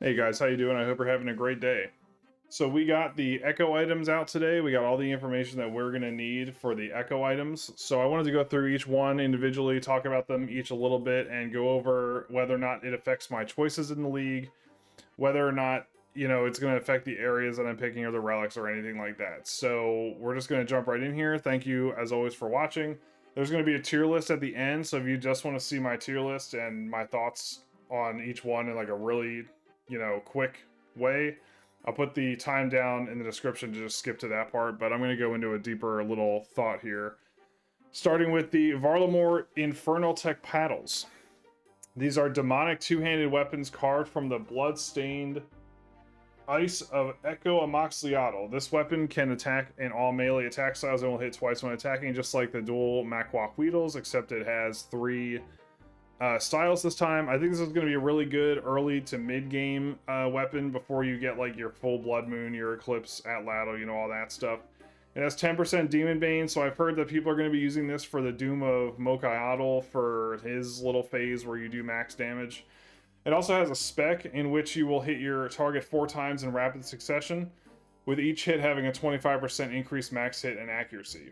Hey guys, how you doing? I hope you're having a great day. So we got the Echo items out today. We got all the information that we're going to need for the Echo items. So I wanted to go through each one individually, talk about them each a little bit, and go over whether or not it affects my choices in the league, whether or not, it's going to affect the areas that I'm picking or the relics or anything like that. So we're just going to jump right in here. Thank you, as always, for watching. There's going to be a tier list at the end. So if you just want to see my tier list and my thoughts on each one in like a really, quick way, I'll put the time down in the description to just skip to that part, but I'm going to go into a deeper little thought here. Starting with the Varlamore Infernal Tech Paddles. These are demonic two-handed weapons carved from the blood-stained ice of Echo Amoxicliatl. This weapon can attack in all melee attack styles and will hit twice when attacking, just like the dual Makwak Weedles, except it has three styles this time. I think this is going to be a really good early to mid game weapon before you get like your full Blood Moon, your Eclipse, Atlatl, all that stuff. It has 10% Demon Bane, so I've heard that people are going to be using this for the Doom of Mokai for his little phase where you do max damage. It also has a spec in which you will hit your target 4 times in rapid succession, with each hit having a 25% increased max hit and accuracy.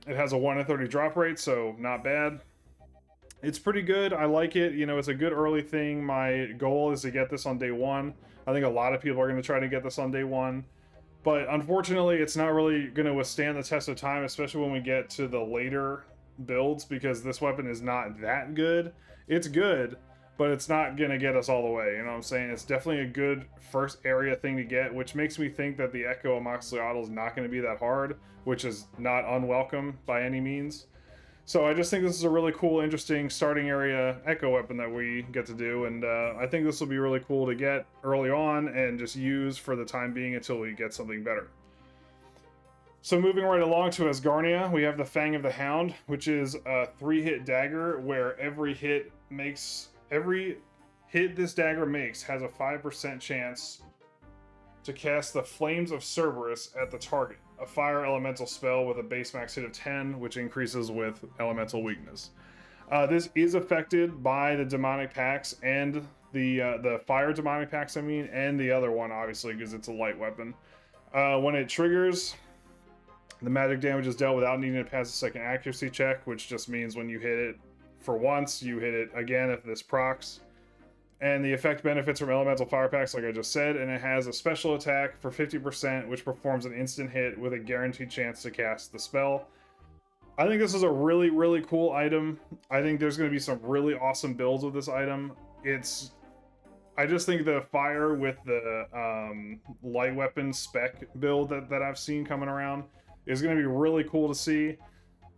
It has a 1 in 30 drop rate, so not bad. It's pretty good. I like it. It's a good early thing. My goal is to get this on day 1. I think a lot of people are going to try to get this on day 1. But unfortunately, it's not really going to withstand the test of time, especially when we get to the later builds, because this weapon is not that good. It's good, but it's not going to get us all the way. You know what I'm saying? It's definitely a good first area thing to get, which makes me think that the Echo Amoxicliatl is not going to be that hard, which is not unwelcome by any means. So I just think this is a really cool, interesting starting area Echo weapon that we get to do, and I think this will be really cool to get early on and just use for the time being until we get something better. So moving right along to Asgarnia, we have the Fang of the Hound, which is a 3-hit dagger where every hit this dagger makes has a 5% chance to cast the Flames of Cerberus at the target, a fire elemental spell with a base max hit of 10, which increases with elemental weakness. This is affected by the demonic packs and the fire demonic packs, and the other one, obviously, because it's a light weapon. When it triggers, the magic damage is dealt without needing to pass a second accuracy check, which just means when you hit it for once, you hit it again if this procs. And the effect benefits from elemental fire packs, like I just said, and it has a special attack for 50%, which performs an instant hit with a guaranteed chance to cast the spell. I think this is a really, really cool item. I think there's going to be some really awesome builds with this item. I just think the fire with the light weapon spec build that I've seen coming around is going to be really cool to see.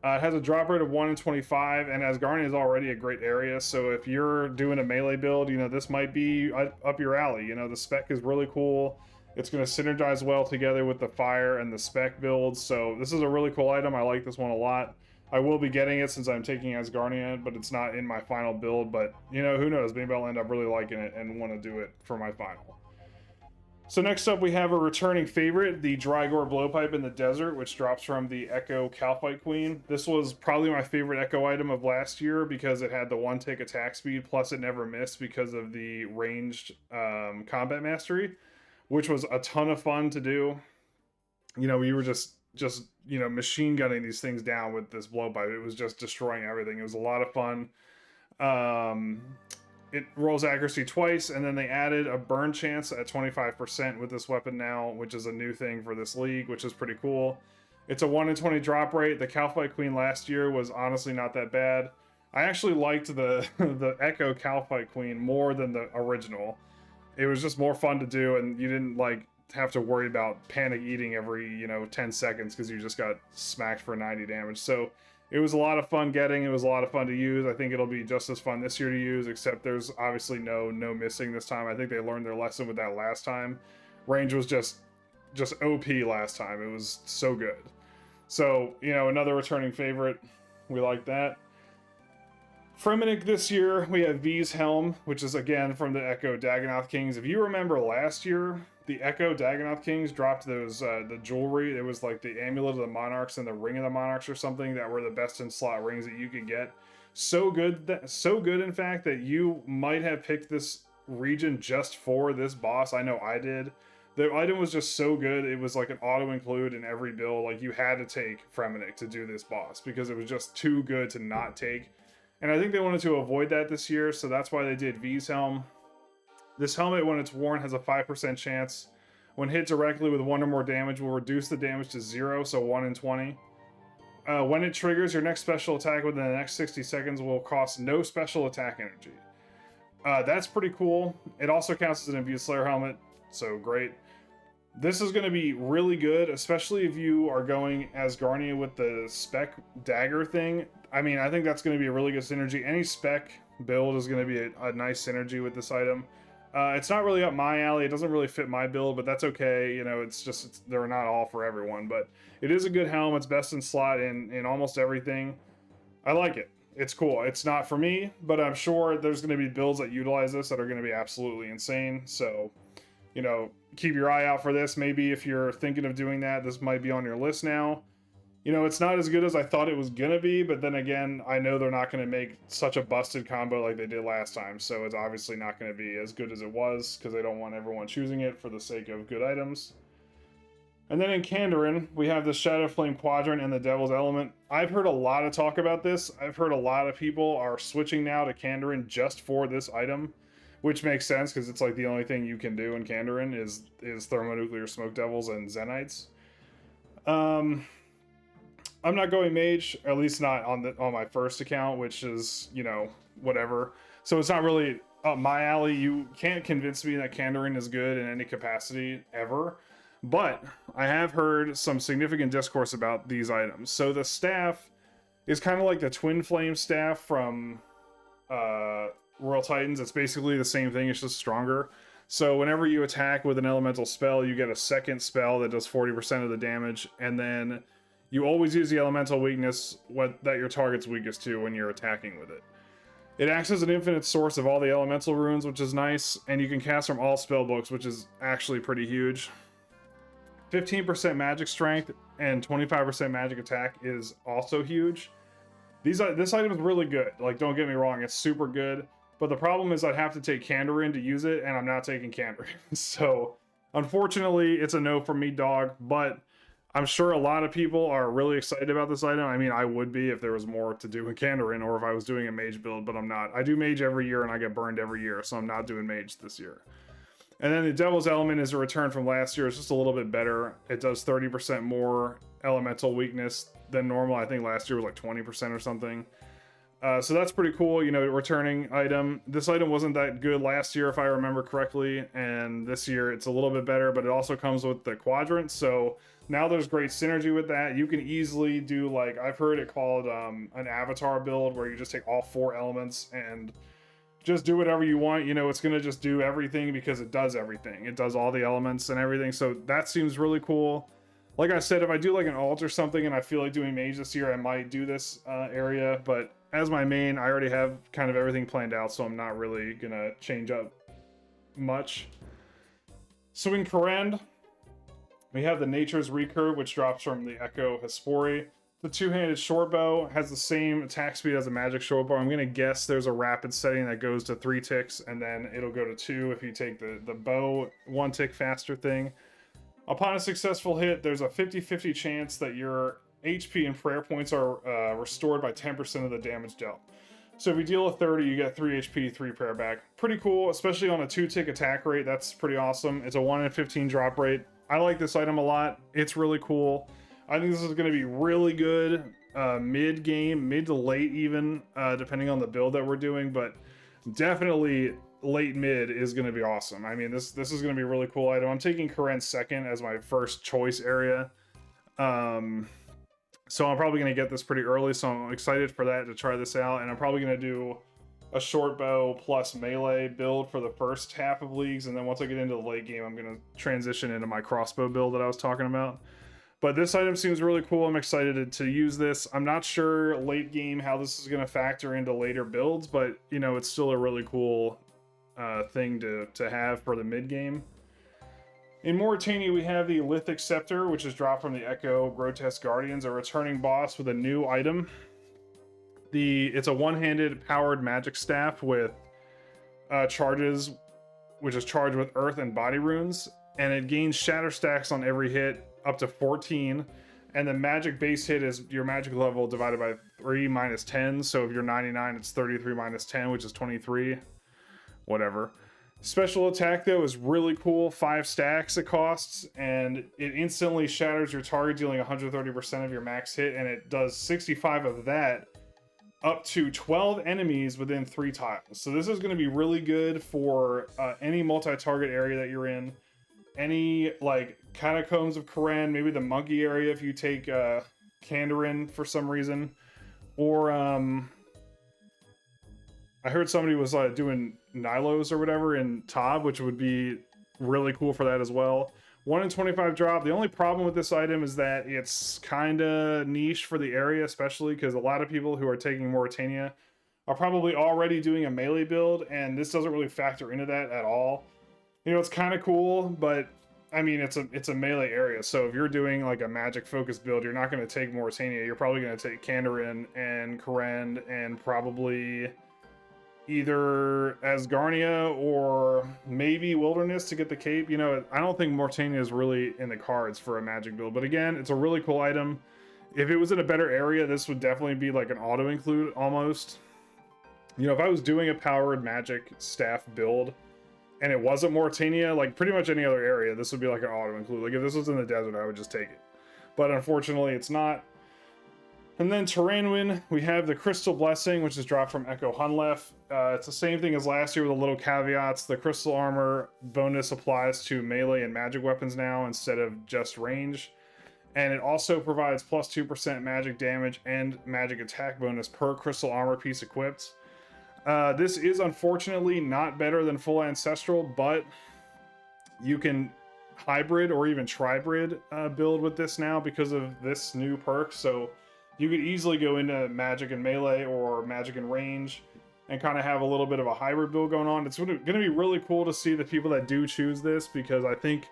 It has a drop rate of 1 in 25, and Asgarnia is already a great area, so if you're doing a melee build, this might be up your alley. The spec is really cool. It's going to synergize well together with the fire and the spec builds, so this is a really cool item. I like this one a lot. I will be getting it since I'm taking Asgarnia, but it's not in my final build, but, who knows? Maybe I'll end up really liking it and want to do it for my final. So next up we have a returning favorite, the Drygore Blowpipe in the Desert, which drops from the Echo Calphite Queen. This was probably my favorite Echo item of last year because it had the 1-tick attack speed, plus it never missed because of the ranged combat mastery, which was a ton of fun to do. We were just machine gunning these things down with this blowpipe. It was just destroying everything. It was a lot of fun. It rolls accuracy twice, and then they added a burn chance at 25% with this weapon now, which is a new thing for this league, which is pretty cool. It's a 1 in 20 drop rate. The Calphite Queen last year was honestly not that bad. I actually liked the Echo Calphite Queen more than the original. It was just more fun to do, and you didn't have to worry about panic eating every 10 seconds because you just got smacked for 90 damage. So it was a lot of fun getting. It was a lot of fun to use. I think it'll be just as fun this year to use, except there's obviously no missing this time. I think they learned their lesson with that last time. Range was just OP last time. It was so good. So, another returning favorite. We like that. Fremennik this year, we have V's Helm, which is again from the Echo Dagonoth Kings. If you remember last year, the Echo Dagonoth Kings dropped those the jewelry. It was like the Amulet of the Monarchs and the Ring of the Monarchs or something that were the best in slot rings that you could get. So good in fact that you might have picked this region just for this boss. I know I did. The item was just so good. It was like an auto include in every build. Like you had to take Fremennik to do this boss because it was just too good to not take. And I think they wanted to avoid that this year, so that's why they did V's helm. This helmet, when it's worn, has a 5% chance. When hit directly with 1 or more damage, will reduce the damage to 0, so 1 in 20. When it triggers, your next special attack within the next 60 seconds will cost no special attack energy. That's pretty cool. It also counts as an Imbued Slayer helmet, so great. This is going to be really good, especially if you are going as Garnia with the spec dagger thing. I mean, I think that's going to be a really good synergy. Any spec build is going to be a nice synergy with this item. It's not really up my alley. It doesn't really fit my build, but that's okay. You know, they're not all for everyone, but it is a good helm. It's best in slot in almost everything. I like it. It's cool. It's not for me, but I'm sure there's going to be builds that utilize this that are going to be absolutely insane. So, you know, keep your eye out for this. Maybe if you're thinking of doing that, this might be on your list now. You know, it's not as good as I thought it was going to be, but then again, I know they're not going to make such a busted combo like they did last time, so it's obviously not going to be as good as it was, because they don't want everyone choosing it for the sake of good items. And then in Kandarin, we have the Shadow Flame Quadrant and the Devil's Element. I've heard a lot of talk about this. I've heard a lot of people are switching now to Kandarin just for this item, which makes sense, because it's like the only thing you can do in Kandarin is Thermonuclear Smoke Devils and Zenites. I'm not going mage, at least not on my first account, which is, you know, whatever. So it's not really up my alley. You can't convince me that Kandarin is good in any capacity ever. But I have heard some significant discourse about these items. So the staff is kind of like the Twin Flame staff from Royal Titans. It's basically the same thing, it's just stronger. So whenever you attack with an elemental spell, you get a second spell that does 40% of the damage, and then you always use the elemental weakness that your target's weakest to when you're attacking with it. It acts as an infinite source of all the elemental runes, which is nice, and you can cast from all spell books, which is actually pretty huge. 15% magic strength and 25% magic attack is also huge. This item is really good. Like, don't get me wrong, it's super good. But the problem is I'd have to take Kandarin to use it, and I'm not taking Kandarin. So, unfortunately, it's a no from me, dog. But I'm sure a lot of people are really excited about this item. I mean, I would be if there was more to do in Kandarin, or if I was doing a mage build, but I'm not. I do mage every year, and I get burned every year, so I'm not doing mage this year. And then the Devil's Element is a return from last year. It's just a little bit better. It does 30% more elemental weakness than normal. I think last year was like 20% or something. So that's pretty cool, you know, returning item. This item wasn't that good last year, if I remember correctly, and this year it's a little bit better, but it also comes with the quadrant, so now there's great synergy with that. You can easily do, like, I've heard it called an avatar build, where you just take all 4 elements and just do whatever you want. You know, it's going to just do everything because it does everything. It does all the elements and everything, so that seems really cool. Like I said, if I do like an alt or something and I feel like doing mage this year, I might do this area, but as my main, I already have kind of everything planned out, so I'm not really going to change up much. So in Korend, we have the Nature's Recurve, which drops from the Echo Hespori. The two-handed short bow has the same attack speed as a magic short bow. I'm going to guess there's a rapid setting that goes to 3 ticks, and then it'll go to 2 if you take the bow 1 tick faster thing. Upon a successful hit, there's a 50-50 chance that your HP and prayer points are restored by 10% of the damage dealt. So if you deal a 30, you get 3 HP, 3 prayer back. Pretty cool, especially on a 2-tick attack rate. That's pretty awesome. It's a 1 in 15 drop rate. I like this item a lot. It's really cool. I think this is going to be really good mid-game, mid to late even, depending on the build that we're doing, but definitely late mid is going to be awesome. I mean, this is going to be a really cool item. I'm taking Korend second as my first choice area. So I'm probably going to get this pretty early, so I'm excited for that, to try this out. And I'm probably going to do a short bow plus melee build for the first half of leagues, and then once I get into the late game, I'm going to transition into my crossbow build that I was talking about. But this item seems really cool. I'm excited to use this. I'm not sure late game how this is going to factor into later builds, but, you know, it's still a really cool thing to have for the mid game. In Mauritania, we have the Lithic Scepter, which is dropped from the Echo Grotesque Guardians, a returning boss with a new item. It's a one-handed powered magic staff with charges which is charged with earth and body runes, and it gains shatter stacks on every hit up to 14. And the magic base hit is your magic level divided by 3 minus 10. So if you're 99, it's 33 minus 10, which is 23. Whatever. Special attack, though, is really cool. 5 stacks it costs, and it instantly shatters your target, dealing 130% of your max hit, and it does 65 of that up to 12 enemies within 3 tiles. So this is going to be really good for any multi-target area that you're in. Any, like, Catacombs of Karen, maybe the monkey area if you take Kandarin for some reason. Or, I heard somebody was doing Nilos or whatever in Tob, which would be really cool for that as well. 1 in 25 drop. The only problem with this item is that it's kind of niche for the area, especially because a lot of people who are taking Mauritania are probably already doing a melee build, and this doesn't really factor into that at all. You know, it's kind of cool, but I mean, it's a melee area, so if you're doing like a magic focused build, you're not going to take Mauritania. You're probably going to take Kandarin and Karen and probably either Asgarnia or maybe Wilderness to get the cape. You know, I don't think Mauritania is really in the cards for a magic build, but again, it's a really cool item. If it was in a better area, this would definitely be like an auto include almost. You know, if I was doing a powered magic staff build and it wasn't Mauritania, like pretty much any other area, this would be like an auto include. Like if this was in the desert, I would just take it. But unfortunately, it's not. And then Terrainwind, we have the Crystal Blessing, which is dropped from Echo Hunlef. It's the same thing as last year with the little caveats. The Crystal Armor bonus applies to melee and magic weapons now instead of just range. And it also provides plus 2% magic damage and magic attack bonus per Crystal Armor piece equipped. This is unfortunately not better than Full Ancestral, but you can hybrid or even tribrid build with this now because of this new perk. So you could easily go into magic and melee or magic and range and kind of have a little bit of a hybrid build going on. It's going to be really cool to see the people that do choose this, because I think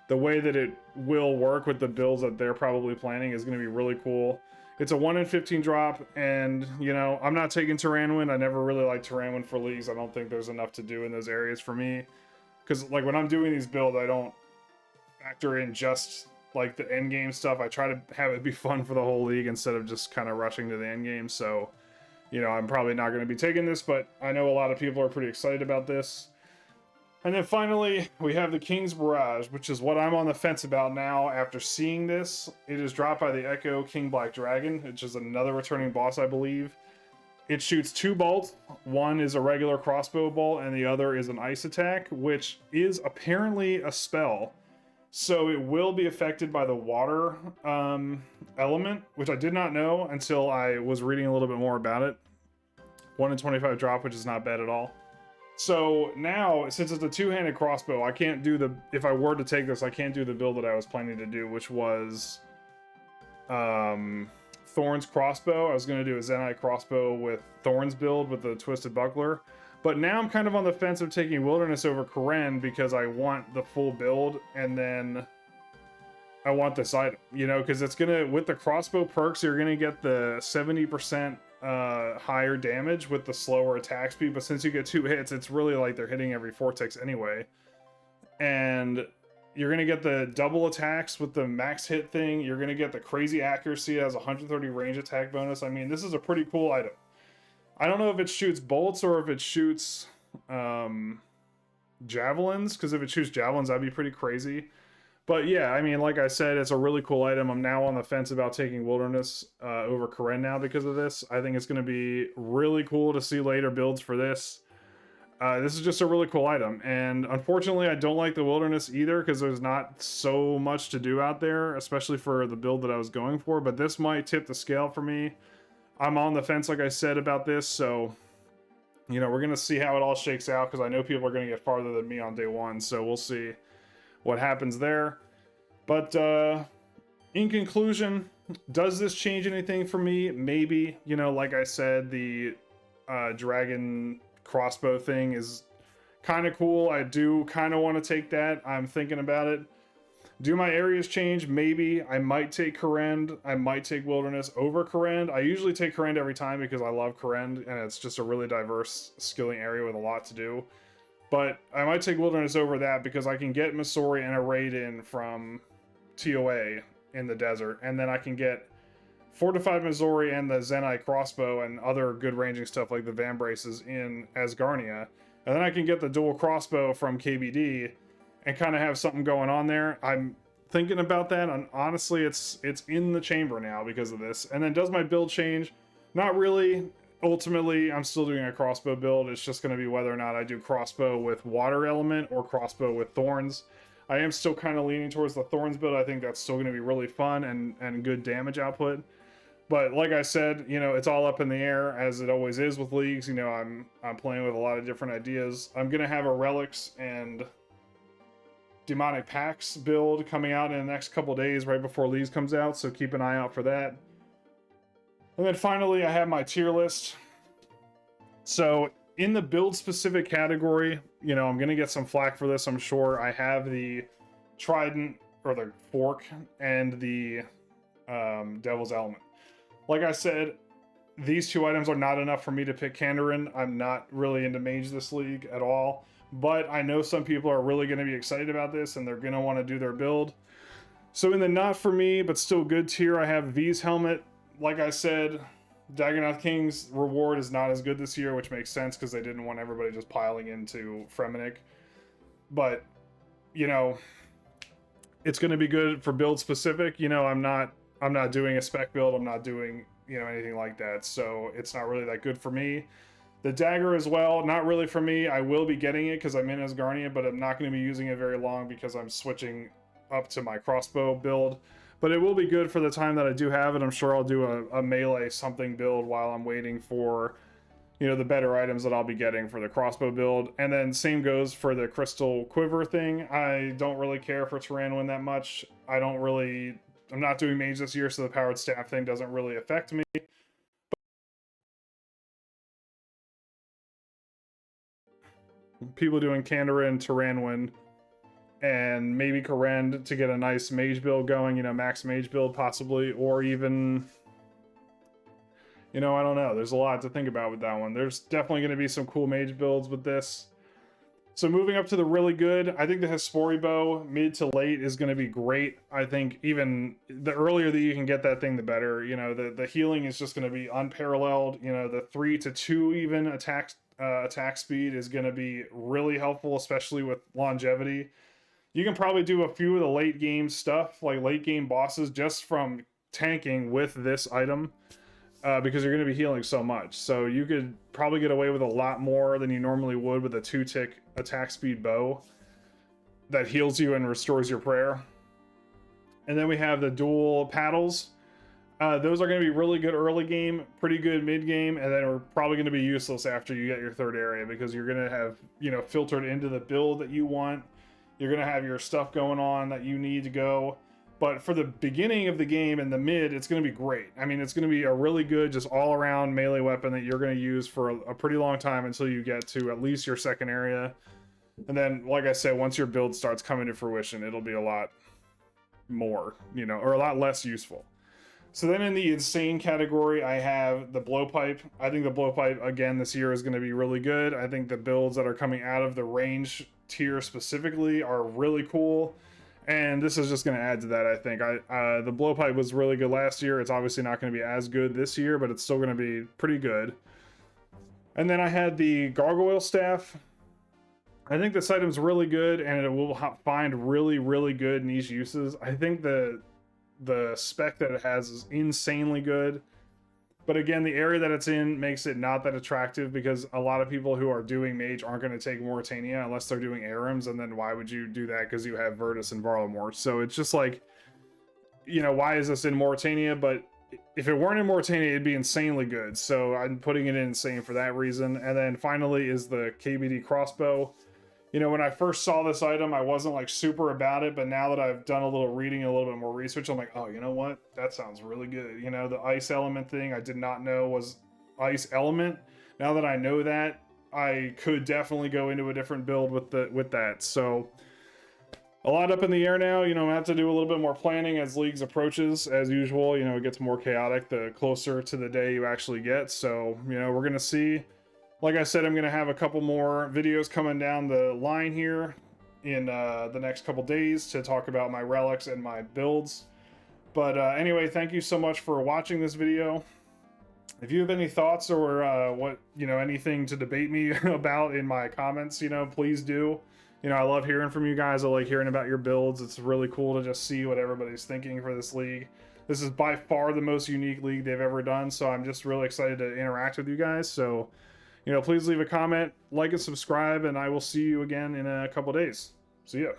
the way that it will work with the builds that they're probably planning is going to be really cool. It's a 1 in 15 drop, and, you know, I'm not taking Terrainwind. I never really liked Terrainwind for leagues. I don't think there's enough to do in those areas for me. Because, like, when I'm doing these builds, I don't factor in just like the end game stuff. I try to have it be fun for the whole league instead of just kind of rushing to the end game. So, you know, I'm probably not going to be taking this, but I know a lot of people are pretty excited about this. And then finally, we have the King's Barrage, which is what I'm on the fence about now after seeing this. It is dropped by the Echo King Black Dragon, which is another returning boss, I believe. It shoots 2 bolts. One is a regular crossbow bolt, and the other is an ice attack, which is apparently a spell. So it will be affected by the water element, which I did not know until I was reading a little bit more about it. 1 in 25 drop, which is not bad at all. So now, since it's a 2-handed crossbow, I can't do the, if I were to take this, I can't do the build that I was planning to do, which was Thorn's crossbow. I was going to do a Zenite crossbow with Thorn's build with the Twisted Buckler. But now I'm kind of on the fence of taking Wilderness over Karen because I want the full build, and then I want this item, you know, because it's going to, with the crossbow perks, you're going to get the 70% higher damage with the slower attack speed, but since you get 2 hits, it's really like they're hitting every 4 ticks anyway. And you're going to get the double attacks with the max hit thing. You're going to get the crazy accuracy as 130 range attack bonus. I mean, this is a pretty cool item. I don't know if it shoots bolts or if it shoots javelins, because if it shoots javelins, that'd be pretty crazy. But yeah, I mean, like I said, it's a really cool item. I'm now on the fence about taking Wilderness over Karen now because of this. I think it's going to be really cool to see later builds for this. This is just a really cool item. And unfortunately, I don't like the Wilderness either because there's not so much to do out there, especially for the build that I was going for. But this might tip the scale for me. I'm on the fence, like I said, about this. So, you know, we're going to see how it all shakes out because I know people are going to get farther than me on day one. So we'll see what happens there. But in conclusion, does this change anything for me? Maybe. You know, like I said, the dragon crossbow thing is kind of cool. I do kind of want to take that. I'm thinking about it. Do my areas change? Maybe. I might take Karen. I might take Wilderness over Karen. I usually take Karen every time because I love Karen, and it's just a really diverse skilling area with a lot to do. But I might take Wilderness over that because I can get Missouri and a raid in from TOA in the desert, and then I can get Fortified Missouri and the Zenite crossbow and other good ranging stuff like the Van Braces in Asgarnia. And then I can get the dual crossbow from KBD and kind of have something going on there. I'm thinking about that, and honestly, it's in the chamber now because of this. And then does my build change? Not really. Ultimately, I'm still doing a crossbow build. It's just going to be whether or not I do crossbow with water element or crossbow with thorns. I am still kind of leaning towards the thorns build. I think that's still going to be really fun and good damage output. But like I said, you know, it's all up in the air, as it always is with leagues. You know, I'm playing with a lot of different ideas. I'm going to have a Relics and Demonic Packs build coming out in the next couple days right before Leagues comes out, so keep an eye out for that. And then finally, I have my tier list. So in the build specific category, you know, I'm going to get some flack for this, I'm sure. I have the Trident, or the Fork, and the Devil's Element. Like I said, these two items are not enough for me to pick Kandarin. I'm not really into mage this league at all, but I know some people are really going to be excited about this and they're going to want to do their build. So in the not for me, but still good tier, I have V's helmet. Like I said, Dagonoth King's reward is not as good this year, which makes sense because they didn't want everybody just piling into Fremennik. But, you know, it's going to be good for build specific. You know, I'm not doing a spec build. I'm not doing, you know, anything like that. So it's not really that good for me. The dagger as well, not really for me. I will be getting it because I'm in Asgarnia, but I'm not going to be using it very long because I'm switching up to my crossbow build. But it will be good for the time that I do have it. I'm sure I'll do a melee something build while I'm waiting for, you know, the better items that I'll be getting for the crossbow build. And then same goes for the crystal quiver thing. I don't really care for Tyrannoin that much. I'm not doing mage this year, so the powered staff thing doesn't really affect me. People doing Kandarin, Tyrannoin, and maybe Karend to get a nice mage build going, you know, max mage build possibly, or even, you know, I don't know. There's a lot to think about with that one. There's definitely going to be some cool mage builds with this. So moving up to the really good, I think the Hespori bow mid to late is going to be great. I think even the earlier that you can get that thing, the better. You know, the healing is just going to be unparalleled. You know, the 3 to 2 even attack speed is going to be really helpful, especially with longevity. You can probably do a few of the late game stuff, like late game bosses, just from tanking with this item. Because you're going to be healing so much. So you could probably get away with a lot more than you normally would with a 2-tick attack speed bow that heals you and restores your prayer. And then we have the dual paddles. Those are going to be really good early game, pretty good mid game, and then are probably going to be useless after you get your third area because you're going to have, you know, filtered into the build that you want. You're going to have your stuff going on that you need to go. But for the beginning of the game and the mid, it's going to be great. I mean, it's going to be a really good, just all-around melee weapon that you're going to use for a pretty long time until you get to at least your second area. And then, like I said, once your build starts coming to fruition, it'll be a lot more, you know, or a lot less useful. So then in the insane category, I have the blowpipe. I think the blowpipe, again, this year is going to be really good. I think the builds that are coming out of the range tier specifically are really cool. And this is just going to add to that, I think. The blowpipe was really good last year. It's obviously not going to be as good this year, but it's still going to be pretty good. And then I had the gargoyle staff. I think this item's really good, and it will find really, really good niche uses. I think the spec that it has is insanely good. But again, the area that it's in makes it not that attractive because a lot of people who are doing mage aren't going to take Moritania unless they're doing Arims, and then why would you do that because you have Virtus and Varlamort? So it's just like, you know, why is this in Moritania? But if it weren't in Moritania, it'd be insanely good. So I'm putting it in insane for that reason. And then finally is the KBD crossbow. You know, when I first saw this item, I wasn't like super about it, but now that I've done a little reading, a little bit more research, I'm like, oh, you know what? That sounds really good. You know, the ice element thing I did not know was ice element. Now that I know that, I could definitely go into a different build with that. So a lot up in the air now. You know, I have to do a little bit more planning as leagues approaches. As usual, you know, it gets more chaotic the closer to the day you actually get. So, you know, we're going to see. Like I said, I'm going to have a couple more videos coming down the line here in the next couple days to talk about my relics and my builds. But anyway, thank you so much for watching this video. If you have any thoughts or anything to debate me about in my comments, please do. I love hearing from you guys. I like hearing about your builds. It's really cool to just see what everybody's thinking for this league. This is by far the most unique league they've ever done, so I'm just really excited to interact with you guys. So, please leave a comment, like and subscribe, and I will see you again in a couple days. See ya.